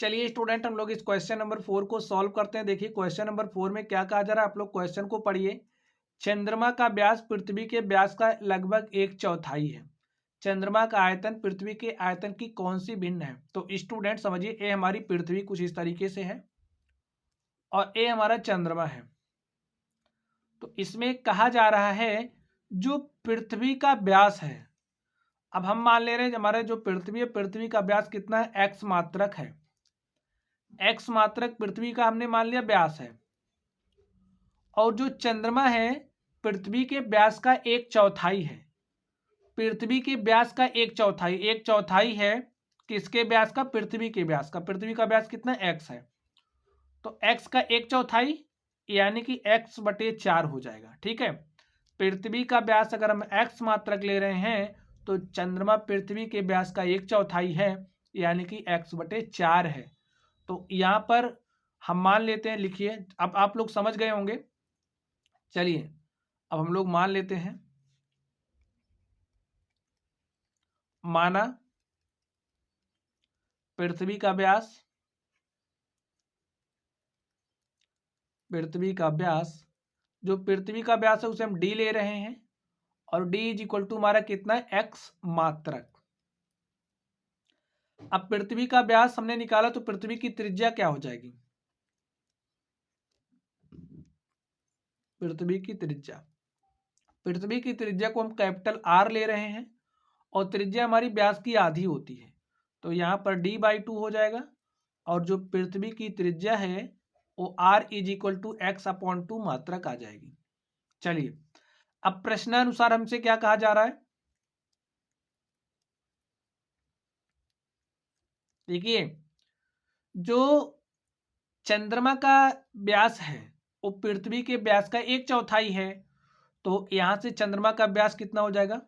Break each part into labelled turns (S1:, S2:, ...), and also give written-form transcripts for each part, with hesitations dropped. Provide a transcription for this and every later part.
S1: चलिए स्टूडेंट, हम लोग इस क्वेश्चन नंबर 4 को सॉल्व करते हैं। देखिए क्वेश्चन नंबर 4 में क्या कहा जा रहा है, आप लोग क्वेश्चन को पढ़िए। चंद्रमा का व्यास पृथ्वी के व्यास का लगभग 1/4 है। चंद्रमा का आयतन पृथ्वी के आयतन की कौन सी भिन्न है? तो स्टूडेंट समझिए, ए हमारी पृथ्वी कुछ इस तरीके से है और ए हमारा चंद्रमा है। तो इसमें कहा जा रहा है जो पृथ्वी का व्यास है, अब हम मान ले रहे हैं हमारे जो पृथ्वी है, पृथ्वी का व्यास कितना है? एक्स मात्रक है। एक्स मात्रक पृथ्वी का हमने मान लिया व्यास है। और जो चंद्रमा है पृथ्वी के व्यास का 1/4 है। पृथ्वी के व्यास का 1/4, 1/4 है किसके व्यास का? पृथ्वी के व्यास का। पृथ्वी का व्यास कितना? एक्स है। तो एक्स का 1/4 यानी कि x/4 हो जाएगा। ठीक है, पृथ्वी का व्यास अगर हम एक्स मात्रक ले रहे हैं तो चंद्रमा पृथ्वी के व्यास का 1/4 है यानी कि x/4 है। तो यहाँ पर हम मान लेते हैं, लिखिए, अब आप लोग समझ गए होंगे। चलिए अब हम लोग मान लेते हैं, माना पृथ्वी का व्यास, जो पृथ्वी का व्यास है उसे हम d ले रहे हैं और d इज इक्वल टू हमारा कितना है? x मात्रक। अब पृथ्वी का व्यास हमने निकाला तो पृथ्वी की त्रिज्या क्या हो जाएगी? पृथ्वी की त्रिज्या को हम कैपिटल R ले रहे हैं और त्रिज्या हमारी व्यास की आधी होती है, तो यहाँ पर d/2 हो जाएगा और जो पृथ्वी की त्रिज्या है वो R is equal to x/2 मात्रक आ जाएगी। चलिए अब प्रश्नानुसार हमसे क्या कहा जा रहा है, देखिए जो चंद्रमा का व्यास है वो पृथ्वी के व्यास का 1/4 है, तो यहां से चंद्रमा का व्यास कितना हो जाएगा?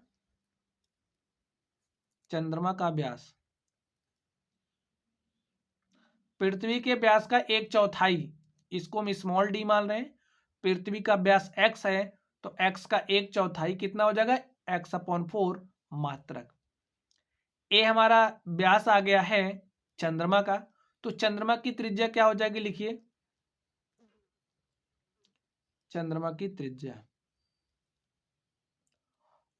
S1: चंद्रमा का व्यास पृथ्वी के व्यास का 1/4, इसको हम स्मॉल डी मान रहे हैं। पृथ्वी का व्यास x है तो x का 1/4 कितना हो जाएगा? x/4 मात्रक। ए हमारा व्यास आ गया है चंद्रमा का, तो चंद्रमा की त्रिज्या क्या हो जाएगी? लिखिए, चंद्रमा की त्रिज्या,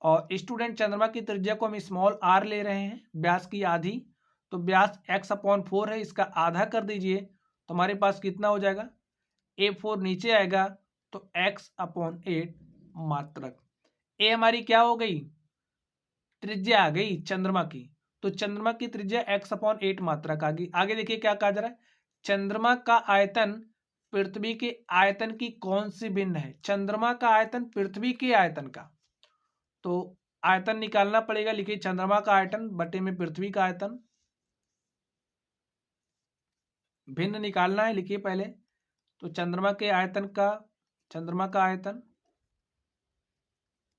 S1: और स्टूडेंट चंद्रमा की त्रिज्या को हम स्मॉल r ले रहे हैं, व्यास की आधी, तो व्यास x/4 है, इसका आधा कर दीजिए तो हमारे पास कितना हो जाएगा? A4 नीचे आएगा तो x/8 मात्रक। ए हमारी क्या हो गई? त्रिज्या आ गई चंद्रमा की, तो चंद्रमा की त्रिज्या x/8 मात्रक आ गई। आगे देखिए क्या कहा जा रहा है, चंद्रमा का आयतन पृथ्वी के आयतन की कौन सी भिन्न है? चंद्रमा का आयतन पृथ्वी के आयतन का, तो आयतन निकालना पड़ेगा। लिखिए चंद्रमा का आयतन बटे में पृथ्वी का आयतन, भिन्न निकालना है। लिखिए पहले तो चंद्रमा का आयतन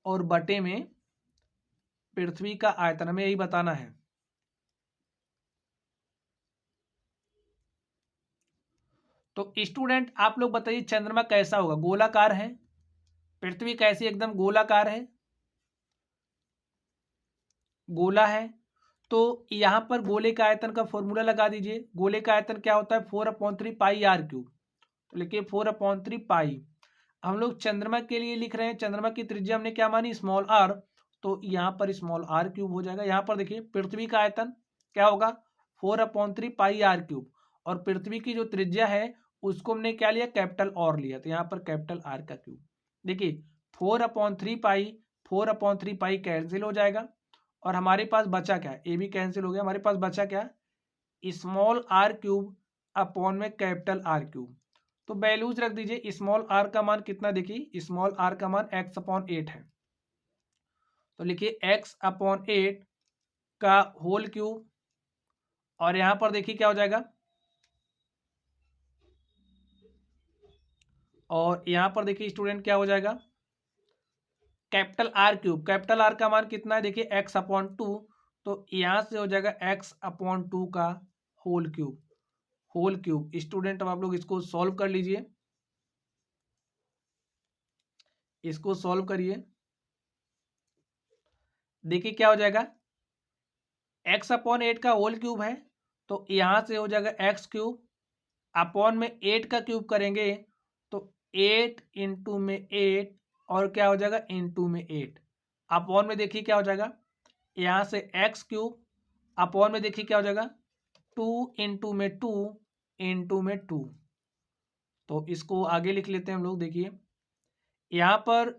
S1: और बटे में पृथ्वी का आयतन, हमें यही बताना है। तो स्टूडेंट आप लोग बताइए चंद्रमा कैसा होगा? गोलाकार है, पृथ्वी कैसी? एकदम गोलाकार है, गोला है। तो यहां पर गोले का आयतन का फॉर्मूला लगा दीजिए। गोले का आयतन क्या होता है? 4/3 पाई r³। तो लिखिए 4/3 पाई। हम लोग चंद्रमा के लिए लिख रहे हैं, चंद्रमा की त्रिज्या हमने क्या मानी? स्मॉल r, तो यहाँ पर स्मॉल r³ हो जाएगा। यहाँ पर देखिए पृथ्वी का आयतन क्या होगा? 4/3 पाई r³, और पृथ्वी की जो त्रिज्या है उसको हमने क्या लिया? कैपिटल R लिया, तो यहाँ पर कैपिटल R का क्यूब। देखिए 4/3 पाई कैंसिल हो जाएगा और हमारे पास बचा क्या? ए भी कैंसिल हो गया, हमारे पास बचा क्या? स्मॉल r³ अपॉन में कैपिटल R³। तो वैल्यूज रख दीजिए। स्मॉल r का मान कितना? देखिए स्मॉल r का मान x/8 है, तो लिखिए x/8 का होल क्यूब, और यहां पर देखिए क्या हो जाएगा, और यहां पर देखिए स्टूडेंट क्या हो जाएगा? Capital R³। कैपिटल R का मान कितना है? देखिए x/2, तो यहां से हो जाएगा x/2 का होल क्यूब। स्टूडेंट अब आप लोग इसको सॉल्व कर लीजिए, इसको सॉल्व करिए। देखिए क्या हो जाएगा, x/8 का होल क्यूब है तो यहाँ से हो जाएगा एक्स क्यूब अपॉन में 8 का क्यूब करेंगे तो 8 इंटू में 8 और क्या हो जाएगा इंटू में 8 अपॉन में देखिए क्या हो जाएगा यहाँ से एक्स क्यूब अपॉन में देखिए क्या हो जाएगा 2 इंटू में 2 इंटू में 2। तो इसको आगे लिख लेते हैं हम लोग। देखिए यहाँ पर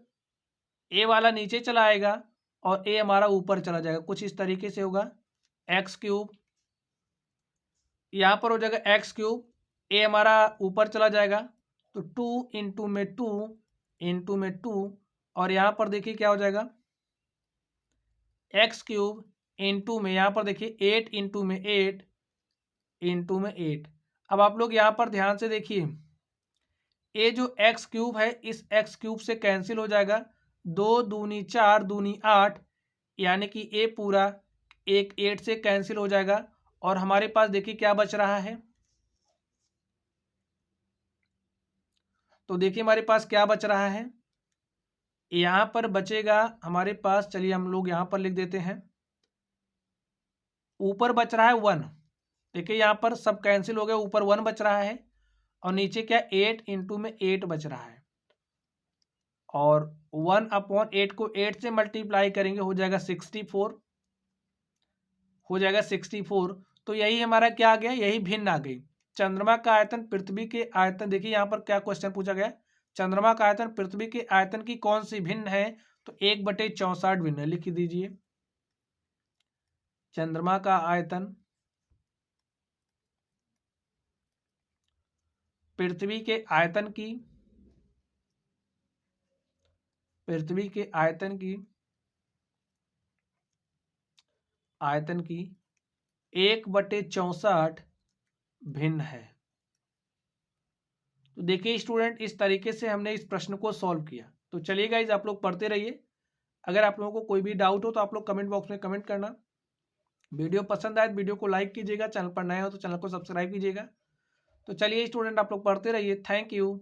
S1: ए वाला नीचे चला आएगा और ए हमारा ऊपर चला जाएगा, कुछ इस तरीके से होगा। एक्स क्यूब यहाँ पर हो जाएगा एक्स क्यूब, ए हमारा ऊपर चला जाएगा तो 2 इंटू में 2 इंटू में 2 और यहाँ पर देखिए क्या हो जाएगा एक्स क्यूब इंटू में यहाँ पर देखिए 8 इंटू में 8 इंटू में 8। अब आप लोग यहाँ पर ध्यान से देखिए ए जो एक्स क्यूब है इस एक्स क्यूब से कैंसिल हो जाएगा, 2 दूनी 4 दूनी 8 यानी कि ए पूरा एक 8 से कैंसिल हो जाएगा और हमारे पास देखिए क्या बच रहा है। तो देखिए हमारे पास क्या बच रहा है, यहाँ पर बचेगा हमारे पास, चलिए हम लोग यहाँ पर लिख देते हैं, ऊपर बच रहा है 1। देखिए यहाँ पर सब कैंसिल हो गया, ऊपर 1 बच रहा है और नीचे क्या 8 इंटू में 8 बच रहा है और 1 अपॉन 8 को 8 से मल्टीप्लाई करेंगे हो जाएगा 64, हो जाएगा 64। तो यही हमारा क्या आ गया, यही भिन्न आ गई। चंद्रमा का आयतन पृथ्वी के आयतन, देखिए यहाँ पर क्या क्वेश्चन पूछा गया, चंद्रमा का आयतन पृथ्वी के आयतन की कौन सी भिन्न है, तो 1/64 भिन्न है। लिख दीजिए चंद्रमा का आयतन पृथ्वी के आयतन की, पृथ्वी के आयतन की 1/64 भिन्न है। तो देखिए स्टूडेंट इस तरीके से हमने इस प्रश्न को सॉल्व किया। तो चलिए गाइज आप लोग पढ़ते रहिए। अगर आप लोगों को कोई भी डाउट हो तो आप लोग कमेंट बॉक्स में कमेंट करना। वीडियो पसंद आए तो वीडियो को लाइक कीजिएगा, चैनल पर नए हो तो चैनल को सब्सक्राइब कीजिएगा। तो चलिए स्टूडेंट आप लोग पढ़ते रहिए। Thank you.